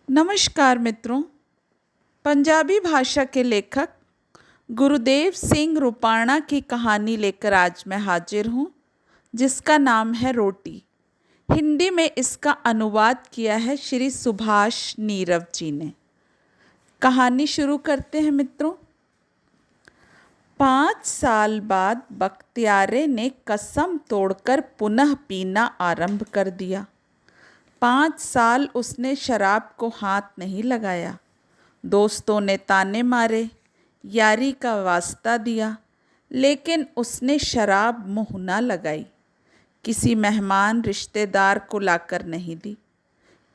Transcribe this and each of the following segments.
नमस्कार मित्रों। पंजाबी भाषा के लेखक गुरुदेव सिंह रुपाणा की कहानी लेकर आज मैं हाजिर हूँ, जिसका नाम है रोटी। हिंदी में इसका अनुवाद किया है श्री सुभाष नीरव जी ने। कहानी शुरू करते हैं मित्रों। 5 साल बाद बख्तियारे ने कसम तोड़कर पुनः पीना आरंभ कर दिया। 5 साल उसने शराब को हाथ नहीं लगाया। दोस्तों ने ताने मारे, यारी का वास्ता दिया, लेकिन उसने शराब मुँह न लगाई। किसी मेहमान रिश्तेदार को लाकर नहीं दी।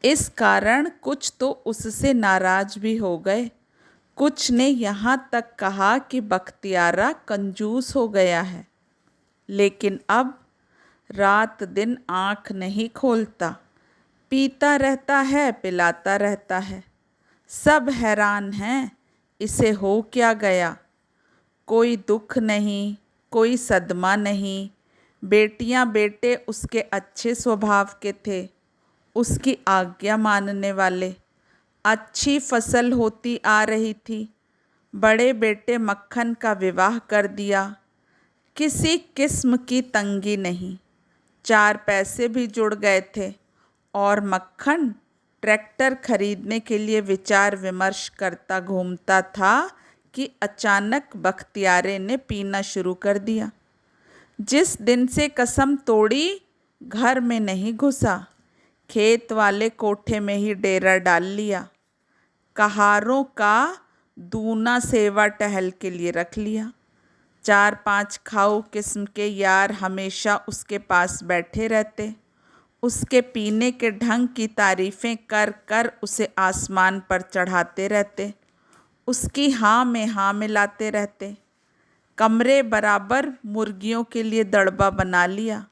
इस कारण कुछ तो उससे नाराज भी हो गए। कुछ ने यहाँ तक कहा कि बख्तियारा कंजूस हो गया है। लेकिन अब रात दिन आँख नहीं खोलता, पीता रहता है, पिलाता रहता है। सब हैरान हैं, इसे हो क्या गया। कोई दुख नहीं, कोई सदमा नहीं। बेटियां बेटे उसके अच्छे स्वभाव के थे, उसकी आज्ञा मानने वाले। अच्छी फसल होती आ रही थी। बड़े बेटे मक्खन का विवाह कर दिया। किसी किस्म की तंगी नहीं। 4 पैसे भी जुड़ गए थे और मक्खन ट्रैक्टर खरीदने के लिए विचार विमर्श करता घूमता था कि अचानक बख्तियारे ने पीना शुरू कर दिया। जिस दिन से कसम तोड़ी, घर में नहीं घुसा। खेत वाले कोठे में ही डेरा डाल लिया। कहारों का दूना सेवा टहल के लिए रख लिया। 4-5 खाऊ किस्म के यार हमेशा उसके पास बैठे रहते। उसके पीने के ढंग की तारीफ़ें कर कर उसे आसमान पर चढ़ाते रहते। उसकी हाँ में हाँ मिलाते रहते। कमरे बराबर मुर्गियों के लिए दड़बा बना लिया।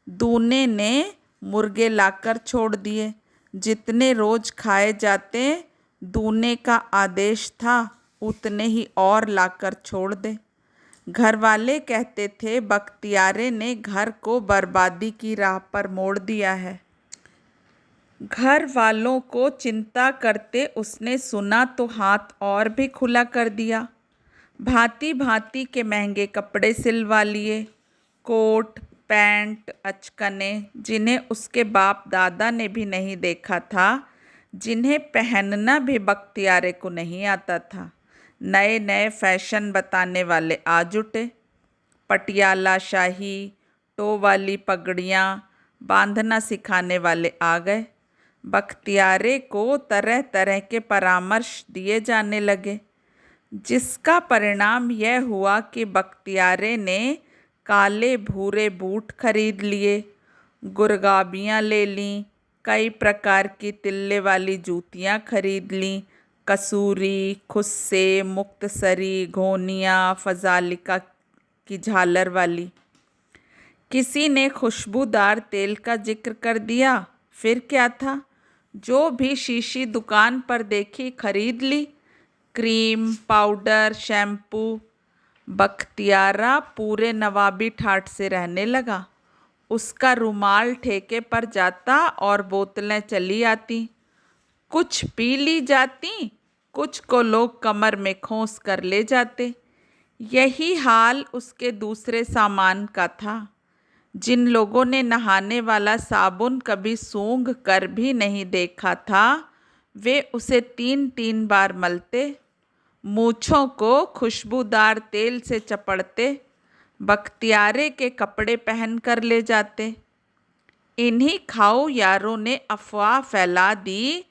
दूने ने मुर्गे लाकर छोड़ दिए। जितने रोज खाए जाते, दूने का आदेश था उतने ही और लाकर छोड़ दे। घर वाले कहते थे बख्तियारे ने घर को बर्बादी की राह पर मोड़ दिया है। घर वालों को चिंता करते उसने सुना तो हाथ और भी खुला कर दिया। भांति भांति के महंगे कपड़े सिलवा लिए। कोट पैंट अचकने, जिन्हें उसके बाप दादा ने भी नहीं देखा था, जिन्हें पहनना भी बख्तियारे को नहीं आता था। नए नए फैशन बताने वाले आ जुटे। पटियाला शाही, टो वाली पगड़ियाँ बांधना सिखाने वाले आ गए। बख्तियारे को तरह तरह के परामर्श दिए जाने लगे, जिसका परिणाम यह हुआ कि बख्तियारे ने काले भूरे बूट खरीद लिए, गुरगाबियाँ ले लीं, कई प्रकार की तिल्ले वाली जूतियाँ खरीद लीं, कसूरी, खुस्से, मुक्तसरी, घोनिया, फजालिका की झालर वाली। किसी ने खुशबूदार तेल का जिक्र कर दिया। फिर क्या था, जो भी शीशी दुकान पर देखी खरीद ली। Cream, powder, shampoo. बख्तियारा पूरे नवाबी ठाठ से रहने लगा। उसका रुमाल ठेके पर जाता और बोतलें चली आती। कुछ पी ली जाती, कुछ को लोग कमर में खोस कर ले जाते। यही हाल उसके दूसरे सामान का था। जिन लोगों ने नहाने वाला साबुन कभी सूंघ कर भी नहीं देखा था, वे उसे 3-3 बार मलते, मूँछों को खुशबूदार तेल से चपड़ते, बख्तियारे के कपड़े पहन कर ले जाते। इन्हीं खाऊ यारों ने अफवाह फैला दी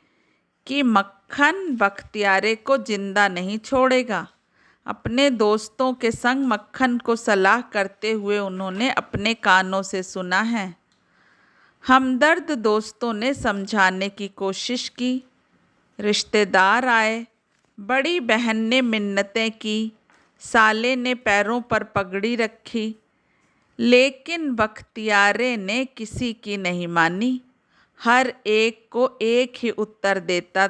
कि मक्खन बख्तियारे को जिंदा नहीं छोड़ेगा। अपने दोस्तों के संग मक्खन को सलाह करते हुए उन्होंने अपने कानों से सुना है। हमदर्द दोस्तों ने समझाने की कोशिश की। रिश्तेदार आए। बड़ी बहन ने मिन्नतें की। साले ने पैरों पर पगड़ी रखी। लेकिन बख्तियारे ने किसी की नहीं मानी। हर एक को एक ही उत्तर देता,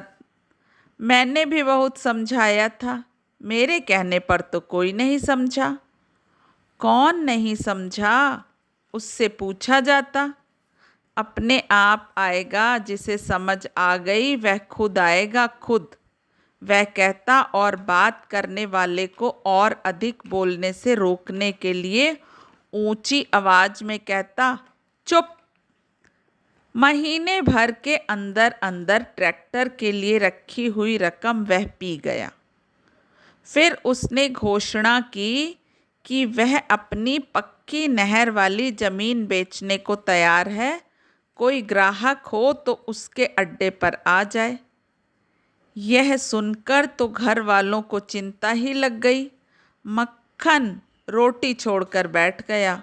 मैंने भी बहुत समझाया था, मेरे कहने पर तो कोई नहीं समझा। कौन नहीं समझा, उससे पूछा जाता। अपने आप आएगा, जिसे समझ आ गई वह खुद आएगा खुद, वह कहता और बात करने वाले को और अधिक बोलने से रोकने के लिए ऊंची आवाज में कहता, चुप। महीने भर के अंदर अंदर ट्रैक्टर के लिए रखी हुई रकम वह पी गया। फिर उसने घोषणा की कि वह अपनी पक्की नहर वाली जमीन बेचने को तैयार है, कोई ग्राहक हो तो उसके अड्डे पर आ जाए। यह सुनकर तो घर वालों को चिंता ही लग गई। मक्खन रोटी छोड़कर बैठ गया।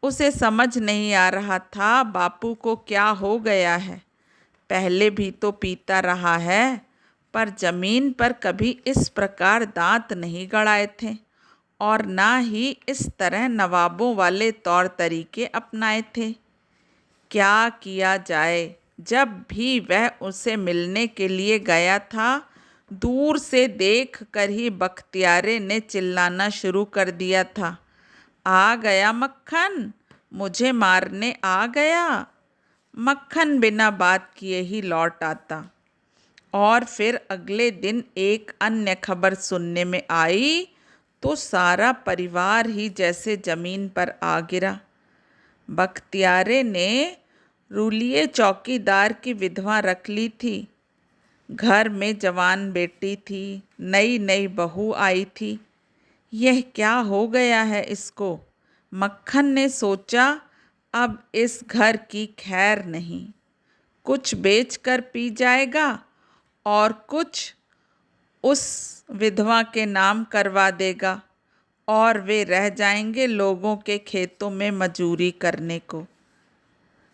उसे समझ नहीं आ रहा था बापू को क्या हो गया है। पहले भी तो पीता रहा है, पर जमीन पर कभी इस प्रकार दांत नहीं गड़ाए थे और ना ही इस तरह नवाबों वाले तौर तरीके अपनाए थे। क्या किया जाए? जब भी वह उसे मिलने के लिए गया था, दूर से देख कर ही बख्तियारे ने चिल्लाना शुरू कर दिया था, आ गया मक्खन, मुझे मारने आ गया। मक्खन बिना बात किए ही लौट आता और फिर अगले दिन एक अन्य खबर सुनने में आई तो सारा परिवार ही जैसे जमीन पर आ गिरा। बख्तियारे ने रूलिये चौकीदार की विधवा रख ली थी। घर में जवान बेटी थी, नई नई बहू आई थी। यह क्या हो गया है इसको? मक्खन ने सोचा, अब इस घर की खैर नहीं। कुछ बेच कर पी जाएगा और कुछ उस विधवा के नाम करवा देगा और वे रह जाएंगे लोगों के खेतों में मजूरी करने को।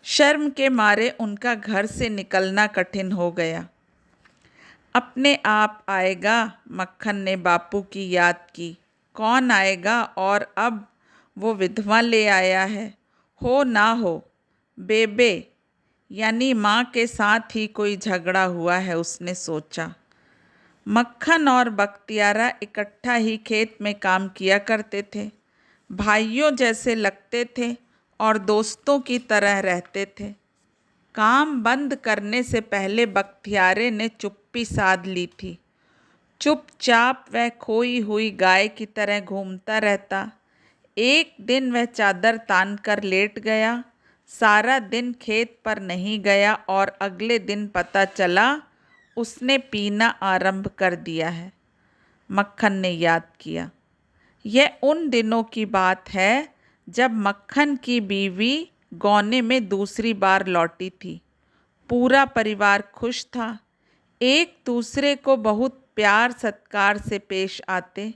शर्म के मारे उनका घर से निकलना कठिन हो गया। अपने आप आएगा, मक्खन ने बापू की याद की। कौन आएगा? और अब वो विधवा ले आया है। हो ना हो, बेबे यानी माँ के साथ ही कोई झगड़ा हुआ है, उसने सोचा। मक्खन और बख्तियारा इकट्ठा ही खेत में काम किया करते थे। भाइयों जैसे लगते थे और दोस्तों की तरह रहते थे। काम बंद करने से पहले बख्तियारे ने चुप्पी साध ली थी। चुपचाप वह खोई हुई गाय की तरह घूमता रहता। एक दिन वह चादर तान कर लेट गया, सारा दिन खेत पर नहीं गया और अगले दिन पता चला उसने पीना आरंभ कर दिया है। मक्खन ने याद किया, यह उन दिनों की बात है जब मक्खन की बीवी गौने में दूसरी बार लौटी थी। पूरा परिवार खुश था, एक दूसरे को बहुत प्यार सत्कार से पेश आते।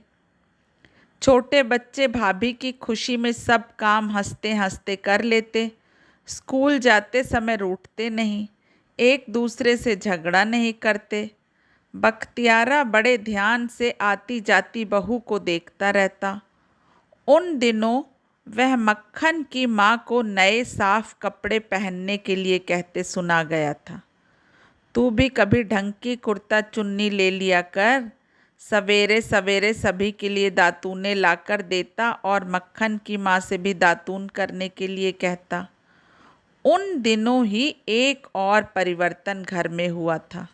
छोटे बच्चे भाभी की खुशी में सब काम हंसते हंसते कर लेते। स्कूल जाते समय रूठते नहीं, एक दूसरे से झगड़ा नहीं करते। बख्तियारा बड़े ध्यान से आती जाती बहू को देखता रहता। उन दिनों वह मक्खन की माँ को नए साफ कपड़े पहनने के लिए कहते सुना गया था। तू भी कभी ढंग की कुर्ता चुन्नी ले लिया कर। सवेरे सवेरे सभी के लिए दातूने लाकर देता और मक्खन की माँ से भी दातून करने के लिए कहता। उन दिनों ही एक और परिवर्तन घर में हुआ था।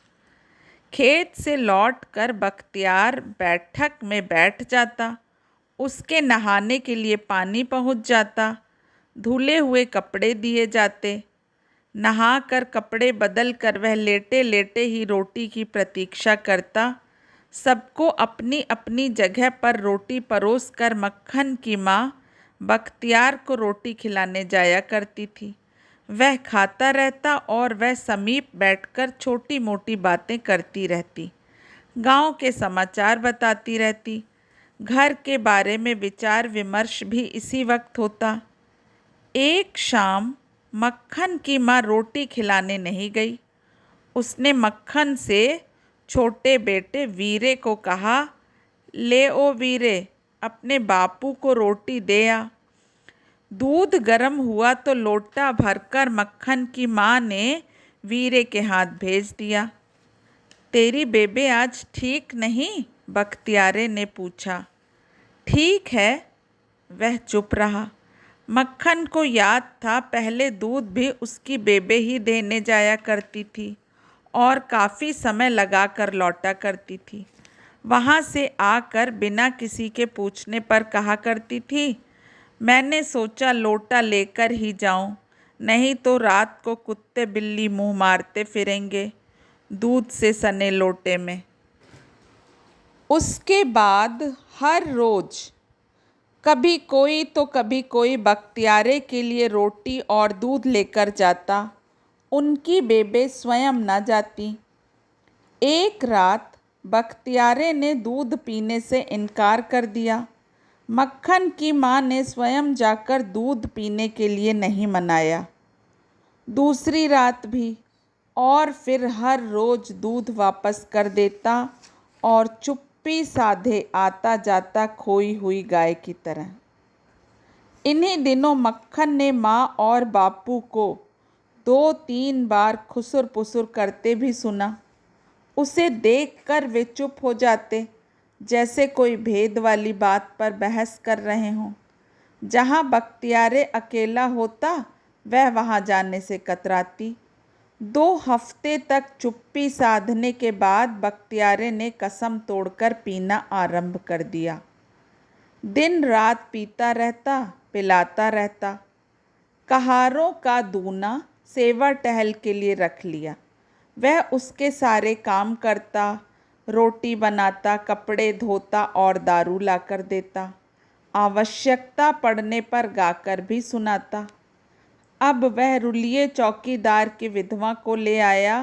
खेत से लौटकर बख्तियार बैठक में बैठ जाता, उसके नहाने के लिए पानी पहुंच जाता, धुले हुए कपड़े दिए जाते। नहाकर कपड़े बदल कर वह लेटे लेटे ही रोटी की प्रतीक्षा करता। सबको अपनी अपनी जगह पर रोटी परोस कर मक्खन की माँ बख्तियार को रोटी खिलाने जाया करती थी। वह खाता रहता और वह समीप बैठकर छोटी मोटी बातें करती रहती, गांव के समाचार बताती रहती। घर के बारे में विचार विमर्श भी इसी वक्त होता। एक शाम मक्खन की माँ रोटी खिलाने नहीं गई। उसने मक्खन से छोटे बेटे वीरे को कहा, ले ओ वीरे, अपने बापू को रोटी दे आ। दूध गर्म हुआ तो लोटा भरकर मक्खन की माँ ने वीरे के हाथ भेज दिया। तेरी बेबे आज ठीक नहीं? बख्तियारे ने पूछा। ठीक है, वह चुप रहा। मक्खन को याद था पहले दूध भी उसकी बेबे ही देने जाया करती थी और काफ़ी समय लगा कर लौटा करती थी। वहाँ से आकर बिना किसी के पूछने पर कहा करती थी, मैंने सोचा लोटा लेकर ही जाऊं, नहीं तो रात को कुत्ते बिल्ली मुंह मारते फिरेंगे दूध से सने लोटे में। उसके बाद हर रोज़ कभी कोई तो कभी कोई बख्तियारे के लिए रोटी और दूध लेकर जाता, उनकी बेबे स्वयं न जाती। एक रात बख्तियारे ने दूध पीने से इनकार कर दिया। मक्खन की माँ ने स्वयं जाकर दूध पीने के लिए नहीं मनाया। दूसरी रात भी, और फिर हर रोज़ दूध वापस कर देता और चुप्पी साधे आता जाता खोई हुई गाय की तरह। इन्हीं दिनों मक्खन ने माँ और बापू को 2-3 बार खुसुर पुसुर करते भी सुना। उसे देखकर वे चुप हो जाते, जैसे कोई भेद वाली बात पर बहस कर रहे हों। जहाँ बख्तियारे अकेला होता वह वहाँ जाने से कतराती। 2 हफ्ते तक चुप्पी साधने के बाद बख्तियारे ने कसम तोड़कर पीना आरंभ कर दिया। दिन रात पीता रहता, पिलाता रहता। कहारों का दूना सेवा टहल के लिए रख लिया। वह उसके सारे काम करता, रोटी बनाता, कपड़े धोता और दारू लाकर देता। आवश्यकता पड़ने पर गाकर भी सुनाता। अब वह रुलिये चौकीदार की विधवा को ले आया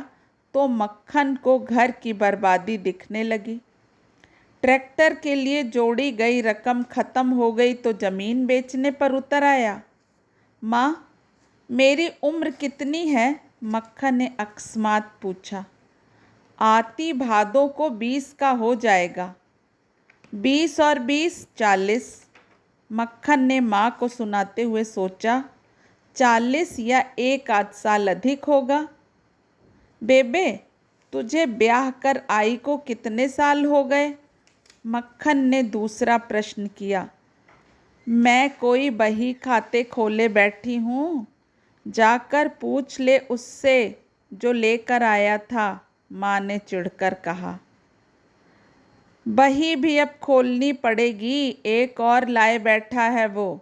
तो मक्खन को घर की बर्बादी दिखने लगी। ट्रैक्टर के लिए जोड़ी गई रकम खत्म हो गई तो ज़मीन बेचने पर उतर आया। माँ, मेरी उम्र कितनी है? मक्खन ने अकस्मात पूछा। आती भादों को 20 का हो जाएगा। 20 और 20 40। मक्खन ने माँ को सुनाते हुए सोचा, 40 या 1 आध साल अधिक होगा। बेबे, तुझे ब्याह कर आई को कितने साल हो गए? मक्खन ने दूसरा प्रश्न किया। मैं कोई बही खाते खोले बैठी हूँ, जाकर पूछ ले उससे जो लेकर आया था, माँ ने चिढ़कर कहा। बही भी अब खोलनी पड़ेगी, एक और लाए बैठा है वो।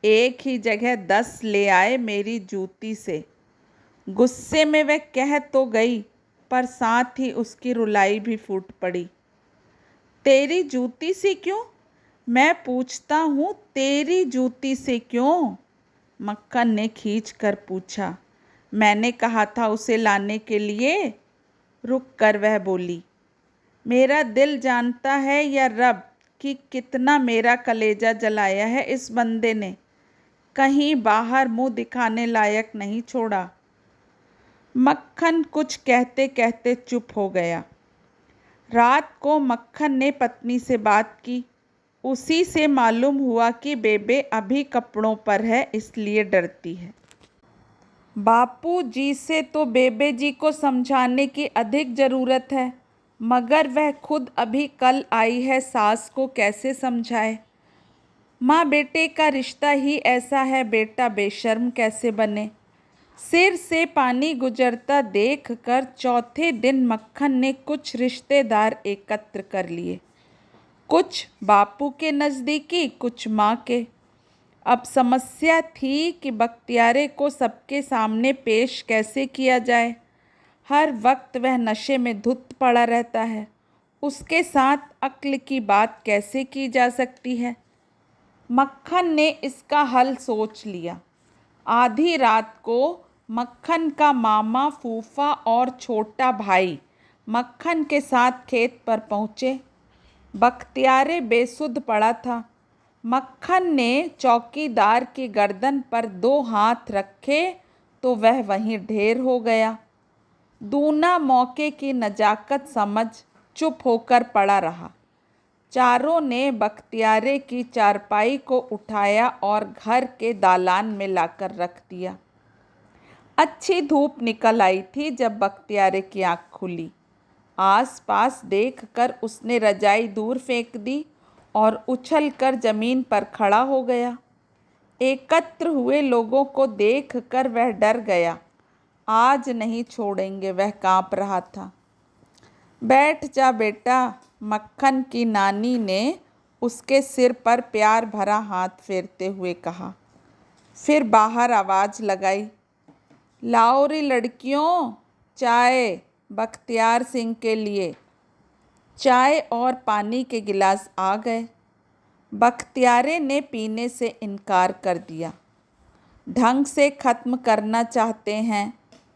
एक ही जगह 10 ले आए मेरी जूती से। गुस्से में वह कह तो गई, पर साथ ही उसकी रुलाई भी फूट पड़ी। तेरी जूती से क्यों? मैं पूछता हूँ, तेरी जूती से क्यों? मक्खन ने खींच कर पूछा। मैंने कहा था उसे लाने के लिए। रुक कर वह बोली, मेरा दिल जानता है या रब कि कितना मेरा कलेजा जलाया है इस बंदे ने, कहीं बाहर मुंह दिखाने लायक नहीं छोड़ा। मक्खन कुछ कहते कहते चुप हो गया। रात को मक्खन ने पत्नी से बात की। उसी से मालूम हुआ कि बेबे अभी कपड़ों पर है, इसलिए डरती है। बापू जी से तो बेबे जी को समझाने की अधिक ज़रूरत है, मगर वह खुद अभी कल आई है, सास को कैसे समझाए? माँ बेटे का रिश्ता ही ऐसा है, बेटा बेशर्म कैसे बने? सिर से पानी गुजरता देखकर चौथे दिन मक्खन ने कुछ रिश्तेदार एकत्र कर लिए। कुछ बापू के नज़दीकी, कुछ माँ के। अब समस्या थी कि बख्तियारे को सबके सामने पेश कैसे किया जाए। हर वक्त वह नशे में धुत पड़ा रहता है, उसके साथ अक्ल की बात कैसे की जा सकती है? मक्खन ने इसका हल सोच लिया। आधी रात को मक्खन का मामा, फूफा और छोटा भाई मक्खन के साथ खेत पर पहुँचे। बख्तियारे बेसुध पड़ा था। मक्खन ने चौकीदार की गर्दन पर 2 हाथ रखे तो वह वहीं ढेर हो गया। दूना मौके की नजाकत समझ चुप होकर पड़ा रहा। चारों ने बख्तियारे की चारपाई को उठाया और घर के दालान में लाकर रख दिया। अच्छी धूप निकल आई थी जब बख्तियारे की आँख खुली। आसपास देखकर उसने रजाई दूर फेंक दी और उछलकर ज़मीन पर खड़ा हो गया। एकत्र हुए लोगों को देखकर वह डर गया। आज नहीं छोड़ेंगे, वह काँप रहा था। बैठ जा बेटा, मक्खन की नानी ने उसके सिर पर प्यार भरा हाथ फेरते हुए कहा। फिर बाहर आवाज़ लगाई, लाओ रे लड़कियों, चाय बख्तियार सिंह के लिए। चाय और पानी के गिलास आ गए। बख्तियारे ने पीने से इनकार कर दिया। ढंग से ख़त्म करना चाहते हैं,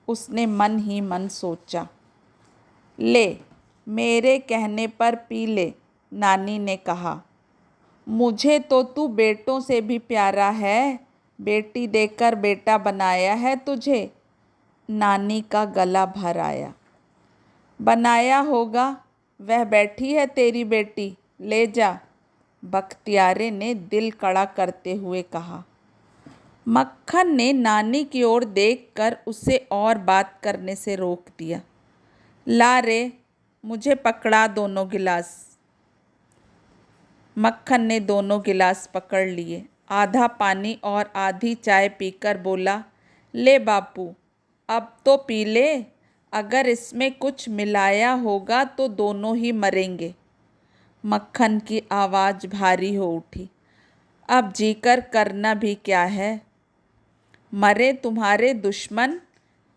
उसने मन ही मन सोचा। ले, मेरे कहने पर पी ले, नानी ने कहा। मुझे तो तू बेटों से भी प्यारा है, बेटी देकर बेटा बनाया है तुझे। नानी का गला भर आया। बनाया होगा, वह बैठी है तेरी बेटी, ले जा, बख्तियारे ने दिल कड़ा करते हुए कहा। मक्खन ने नानी की ओर देखकर उसे और बात करने से रोक दिया। ला रे, मुझे पकड़ा दोनों गिलास। मक्खन ने दोनों गिलास पकड़ लिए। आधा पानी और आधी चाय पीकर बोला, ले बापू, अब तो पी ले। अगर इसमें कुछ मिलाया होगा तो दोनों ही मरेंगे। मक्खन की आवाज़ भारी हो उठी। अब जीकर करना भी क्या है? मरे तुम्हारे दुश्मन,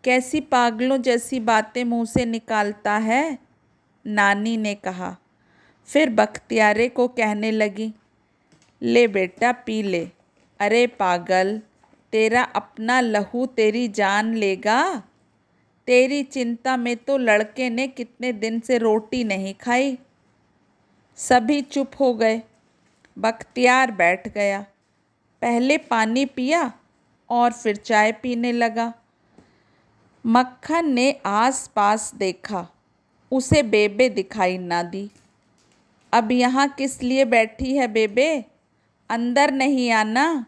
कैसी पागलों जैसी बातें मुंह से निकालता है, नानी ने कहा। फिर बख्तियारे को कहने लगी, ले बेटा पी ले। अरे पागल, तेरा अपना लहू तेरी जान लेगा। तेरी चिंता में तो लड़के ने कितने दिन से रोटी नहीं खाई। सभी चुप हो गए। बख्तियार बैठ गया। पहले पानी पिया और फिर चाय पीने लगा। मक्खन ने आस पास देखा, उसे बेबे दिखाई ना दी। अब यहाँ किस लिए बैठी है बेबे? अंदर नहीं आना?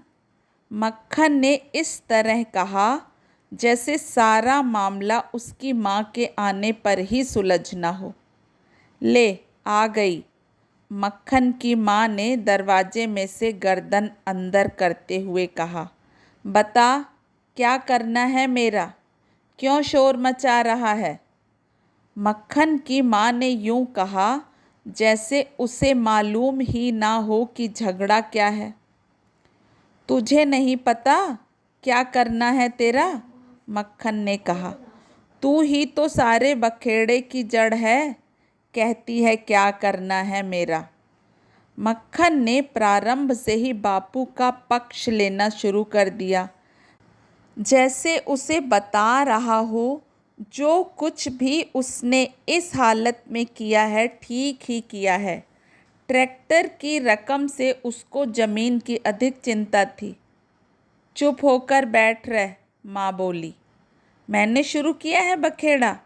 मक्खन ने इस तरह कहा जैसे सारा मामला उसकी माँ के आने पर ही सुलझना हो। ले, आ गई, मक्खन की माँ ने दरवाजे में से गर्दन अंदर करते हुए कहा। बता, क्या करना है मेरा? क्यों शोर मचा रहा है? मक्खन की माँ ने यूं कहा जैसे उसे मालूम ही ना हो कि झगड़ा क्या है। तुझे नहीं पता क्या करना है तेरा? मक्खन ने कहा। तू ही तो सारे बखेड़े की जड़ है, कहती है क्या करना है मेरा। मक्खन ने प्रारंभ से ही बापू का पक्ष लेना शुरू कर दिया, जैसे उसे बता रहा हो जो कुछ भी उसने इस हालत में किया है ठीक ही किया है। ट्रैक्टर की रकम से उसको ज़मीन की अधिक चिंता थी। चुप होकर बैठ रह, माँ बोली। मैंने शुरू किया है बखेड़ा?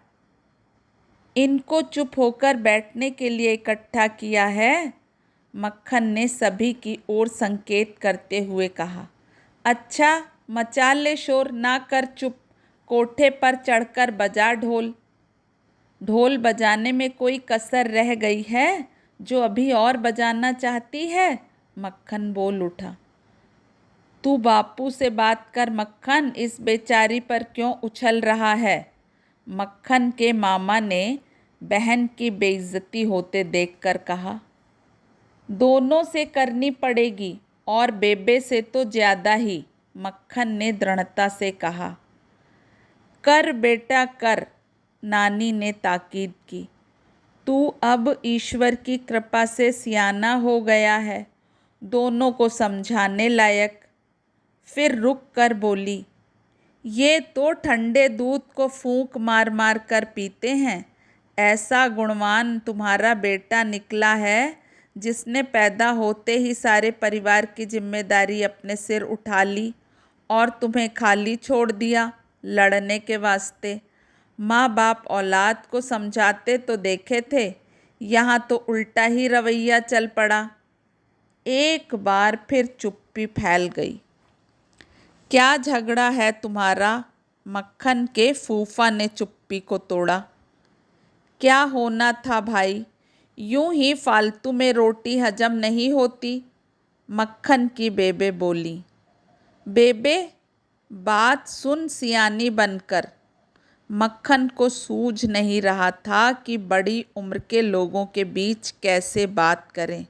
इनको चुप होकर बैठने के लिए इकट्ठा किया है, मक्खन ने सभी की ओर संकेत करते हुए कहा। अच्छा, मचा ले शोर, ना कर चुप। कोठे पर चढ़कर बजा ढोल। ढोल बजाने में कोई कसर रह गई है जो अभी और बजाना चाहती है? मक्खन बोल उठा। तू बापू से बात कर मक्खन, इस बेचारी पर क्यों उछल रहा है? मक्खन के मामा ने बहन की बेइज्जती होते देखकर कहा। दोनों से करनी पड़ेगी और बेबे से तो ज़्यादा ही, मक्खन ने दृढ़ता से कहा। कर बेटा कर, नानी ने ताकीद की। तू अब ईश्वर की कृपा से सियाना हो गया है, दोनों को समझाने लायक। फिर रुक कर बोली, ये तो ठंडे दूध को फूंक मार मार कर पीते हैं। ऐसा गुणवान तुम्हारा बेटा निकला है जिसने पैदा होते ही सारे परिवार की जिम्मेदारी अपने सिर उठा ली और तुम्हें खाली छोड़ दिया लड़ने के वास्ते। माँ बाप औलाद को समझाते तो देखे थे, यहाँ तो उल्टा ही रवैया चल पड़ा। एक बार फिर चुप्पी फैल गई। क्या झगड़ा है तुम्हारा? मक्खन के फूफा ने चुप्पी को तोड़ा। क्या होना था भाई, यूं ही फालतू में रोटी हजम नहीं होती, मक्खन की बेबे बोली। बेबे बात सुन सियानी बनकर। मक्खन को सूझ नहीं रहा था कि बड़ी उम्र के लोगों के बीच कैसे बात करें।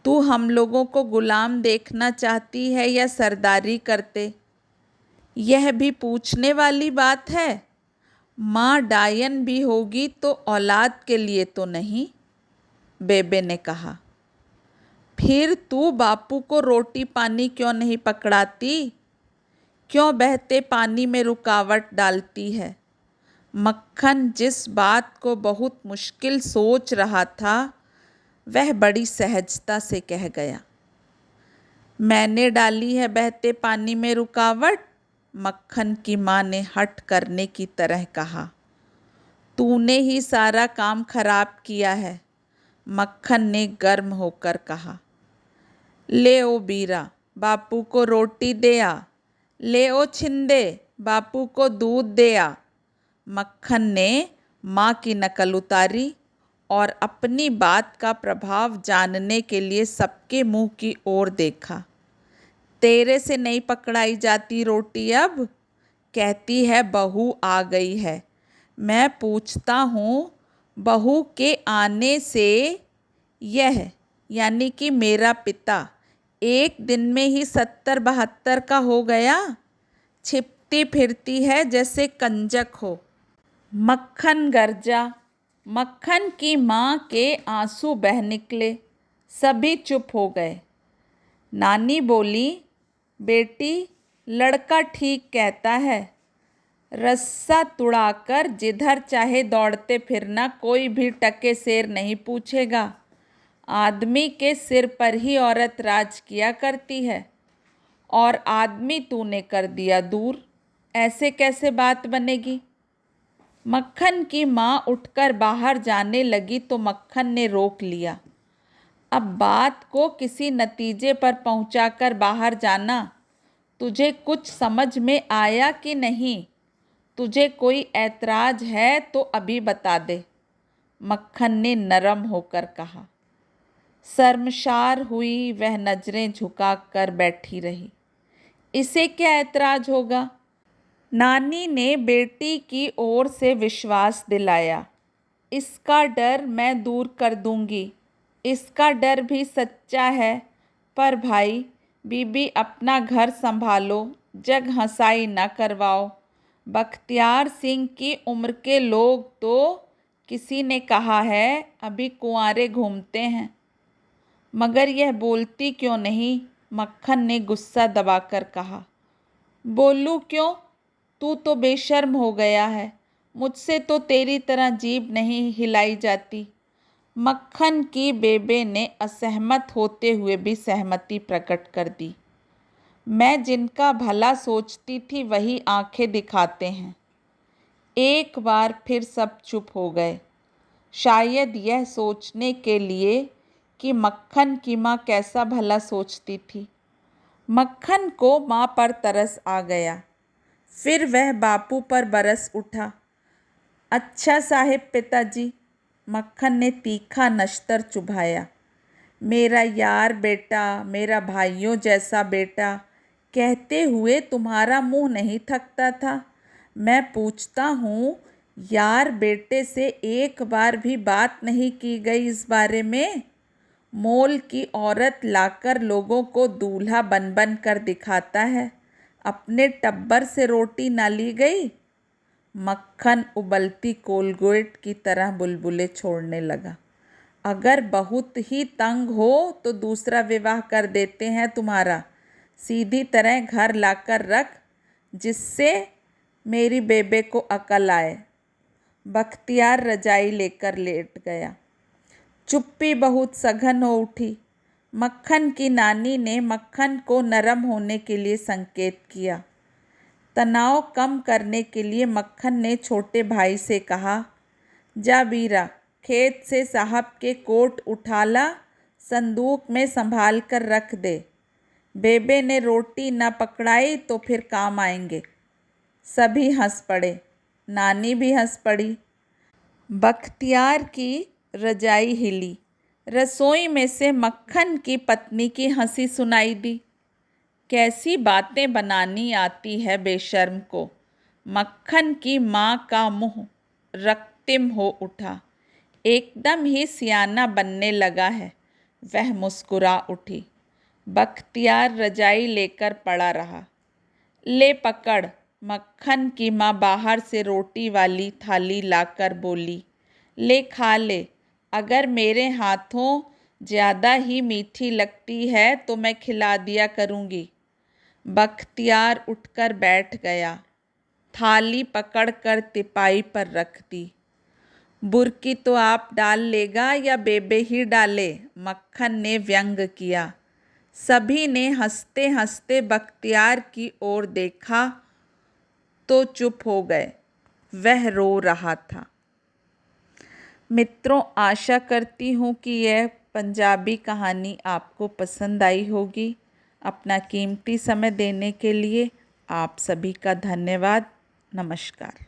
तू हम लोगों को गुलाम देखना चाहती है या सरदारी करते? यह भी पूछने वाली बात है। माँ डायन भी होगी तो औलाद के लिए तो नहीं, बेबे ने कहा। फिर तू बापू को रोटी पानी क्यों नहीं पकड़ाती? क्यों बहते पानी में रुकावट डालती है? मक्खन जिस बात को बहुत मुश्किल सोच रहा था वह बड़ी सहजता से कह गया। मैंने डाली है बहते पानी में रुकावट? मक्खन की माँ ने हठ करने की तरह कहा। तूने ही सारा काम खराब किया है, मक्खन ने गर्म होकर कहा। ले ओ बीरा, बापू को रोटी दे आ। ले ओ छिंदे, बापू को दूध दे आ। मक्खन ने माँ की नकल उतारी और अपनी बात का प्रभाव जानने के लिए सबके मुंह की ओर देखा। तेरे से नहीं पकड़ाई जाती रोटी अब? कहती है बहू आ गई है। मैं पूछता हूँ, बहू के आने से यह यानी कि मेरा पिता एक दिन में ही 70-72 का हो गया? छिपती फिरती है जैसे कंजक हो। मक्खन गरजा। मक्खन की माँ के आंसू बह निकले। सभी चुप हो गए। नानी बोली, बेटी लड़का ठीक कहता है। रस्सा तुड़ाकर जिधर चाहे दौड़ते फिरना, कोई भी टके सेर नहीं पूछेगा। आदमी के सिर पर ही औरत राज किया करती है और आदमी तूने कर दिया दूर। ऐसे कैसे बात बनेगी? मक्खन की माँ उठकर बाहर जाने लगी तो मक्खन ने रोक लिया। अब बात को किसी नतीजे पर पहुंचाकर बाहर जाना। तुझे कुछ समझ में आया कि नहीं? तुझे कोई ऐतराज है तो अभी बता दे, मक्खन ने नरम होकर कहा। शर्मसार हुई वह नजरें झुकाकर बैठी रही। इसे क्या ऐतराज होगा? नानी ने बेटी की ओर से विश्वास दिलाया। इसका डर मैं दूर कर दूंगी। इसका डर भी सच्चा है, पर भाई बीबी अपना घर संभालो, जग हंसाई न करवाओ। बख्तियार सिंह की उम्र के लोग तो किसी ने कहा है अभी कुंवारे घूमते हैं। मगर यह बोलती क्यों नहीं? मक्खन ने गुस्सा दबाकर कहा। बोलूं क्यों? तू तो बेशर्म हो गया है। मुझसे तो तेरी तरह जीभ नहीं हिलाई जाती। मक्खन की बेबे ने असहमत होते हुए भी सहमति प्रकट कर दी। मैं जिनका भला सोचती थी वही आंखें दिखाते हैं। एक बार फिर सब चुप हो गए, शायद यह सोचने के लिए कि मक्खन की माँ कैसा भला सोचती थी। मक्खन को माँ पर तरस आ गया। फिर वह बापू पर बरस उठा। अच्छा साहिब पिताजी, मक्खन ने तीखा नश्तर चुभाया। मेरा यार बेटा, मेरा भाइयों जैसा बेटा कहते हुए तुम्हारा मुंह नहीं थकता था। मैं पूछता हूँ, यार बेटे से एक बार भी बात नहीं की गई इस बारे में? मोल की औरत लाकर लोगों को दूल्हा बन बन कर दिखाता है, अपने टब्बर से रोटी ना ली गई? मक्खन उबलती कोलगेट की तरह बुलबुले छोड़ने लगा। अगर बहुत ही तंग हो तो दूसरा विवाह कर देते हैं तुम्हारा। सीधी तरह घर लाकर रख, जिससे मेरी बेबे को अकल आए। बख्तियार रजाई लेकर लेट गया। चुप्पी बहुत सघन हो उठी। मक्खन की नानी ने मक्खन को नरम होने के लिए संकेत किया। तनाव कम करने के लिए मक्खन ने छोटे भाई से कहा, जा बीरा, खेत से साहब के कोट उठा ला, संदूक में संभाल कर रख दे। बेबे ने रोटी न पकड़ाई तो फिर काम आएंगे। सभी हंस पड़े, नानी भी हंस पड़ी। बख्तियार की रजाई हिली। रसोई में से मक्खन की पत्नी की हंसी सुनाई दी। कैसी बातें बनानी आती है बेशर्म को। मक्खन की माँ का मुंह रक्तिम हो उठा। एकदम ही सियाना बनने लगा है। वह मुस्कुरा उठी। बख्तियार रजाई लेकर पड़ा रहा। ले पकड़। मक्खन की माँ बाहर से रोटी वाली थाली लाकर बोली। ले खा ले। अगर मेरे हाथों ज़्यादा ही मीठी लगती है तो मैं खिला दिया करूँगी। बख्तियार उठकर बैठ गया। थाली पकड़कर तिपाई पर रख दी। बुर्की तो आप डाल लेगा या बेबे ही डाले? मक्खन ने व्यंग किया। सभी ने हंसते हंसते बख्तियार की ओर देखा तो चुप हो गए। वह रो रहा था। मित्रों, आशा करती हूँ कि यह पंजाबी कहानी आपको पसंद आई होगी। अपना कीमती समय देने के लिए आप सभी का धन्यवाद। नमस्कार।